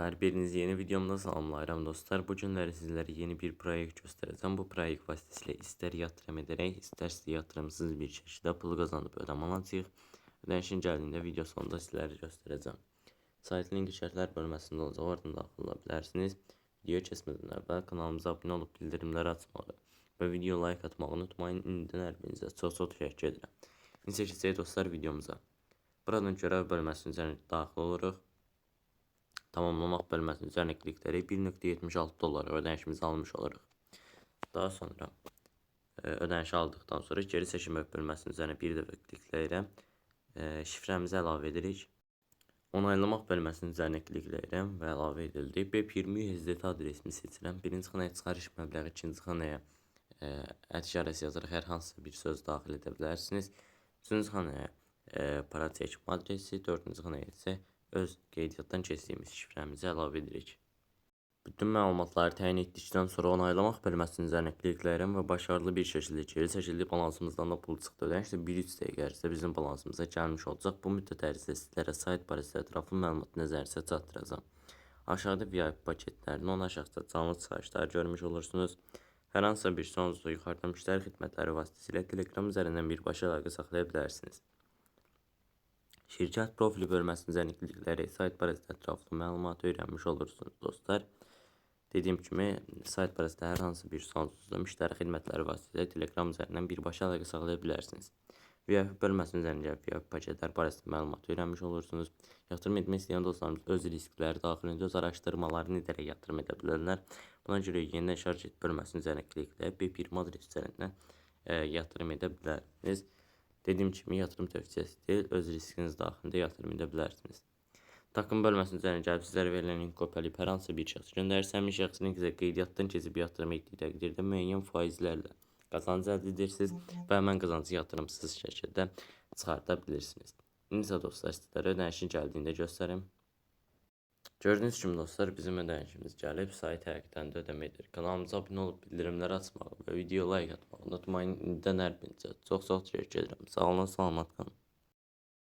Hər birinizi yeni videomda salamlayıram dostlar. Bu günləri sizlərə yeni bir proyekt göstərəcəm. Bu proyekt vasitəsilə istər yatırım edərək, istərsə yatırımsız bir şəkildə pul qazanıb ödəm alacağıq. Ödənişin gəldiyində video sonunda sizlərə göstərəcəm. Sayt linki şərhlər bölməsində olacaq, oradan daxil ola bilərsiniz. Videoya keçmədən əvvəl kanalımıza abunə olub bildirimləri açmağı və video like atmağı unutmayın. İndidən hər birinizə çox təşəkkür edirəm. İndi keçəcək dostlar videomuza. Buradan görev bölməsinin üzərində daxil oluruq. Tamamlamaq bölməsinin üzərine kliklərək 1.76 dollar ödənişimizi almış oluruq. Daha sonra ödənişi aldıqdan sonra geri seçim bölməsinin üzərine bir dəfə klikləyirəm. Şifrəmizi əlavə edirik. Onaylamaq bölməsinin üzərine klikləyirəm və əlavə edildi. B20 USDT adresimi seçirəm. Birinci xanaya çıxarış məbləği, ikinci xanaya ət işarəsi yazaraq hər hansı bir söz daxil edə bilərsiniz. Üçüncü xanaya para çəkim adresi, dördüncü xanaya isə öz qeydiyyatdan keçdiyimiz şifrəmizi əlavə edirik. Bütün məlumatları təyin etdikdən sonra onaylamaq bölməsinin üzərine klikləyirəm və başarılı bir şəkildə geri çəkildi. Balansımızdan da pul çıxdı. Ödəniş də 1-3 dəqiqə ərzində bizim balansımıza gəlmiş olacaq. Bu müddət ərzində sizlərə sayt barəsində ətraflı məlumat nəzərinizə çatdıracağam. Aşağıda VIP paketlərini, ona aşağıda canlı çıxarışları görmüş olursunuz. Hər hansısa bir sonunuzda yuxarıda müştəri xidmətləri vasitəsilə Telegram üzərindən birbaşa əlaqə saxlaya bilərsiniz. Şirkət profili bölməsinin üzərine kliklərək sayt barəsində ətraflı məlumatı öyrənmiş olursunuz dostlar. Dediyim kimi sayt barəsində hər hansı bir sonsuzda müştəri xidmətləri vasitəsilə Telegram üzərindən birbaşa əlaqə saxlaya bilərsiniz. VIP bölməsinin üzərində VIP paketlər barəsində məlumat öyrənmiş olursunuz. Yatırım etmək istəyən dostlarımız öz riskləri daxilində öz araşdırmalarını edərək yatırım edə bilərlər. Buna görə yenidən şirkət bölməsinin üzərine klikləyib B20 adresi üzərindən yatırım edə bilərsiniz. Dediyim kimi yatırım tövsiyəsi deyil, öz riskiniz daxilində yatırım edə bilərsiniz. Takım bölməsinin üzərine gəlib sizlərə verilən link kopyalayıb hər hansı bir şəxs göndərirsə, həmin şəxsin qeydiyyatdan keçib yatırım etdiyi təqdirdə müəyyən faizlərlə qazanc əldə edirsiniz və həmin qazancı yatırımsız şəkildə çıxarda bilirsiniz. İndi isə dostlar sizlərə ödənişin gəldiyində göstərim. Gördüğünüz kimi dostlar bizim ödənişimiz gəlib, sayt həqiqətən də ödəmə edir. Kanalımıza abunə olub bildirimləri açmağı və video like atmağı unutmayın. İndidən hər birinizə çox təşəkkür edirəm. Sağ olun, salamat qalın.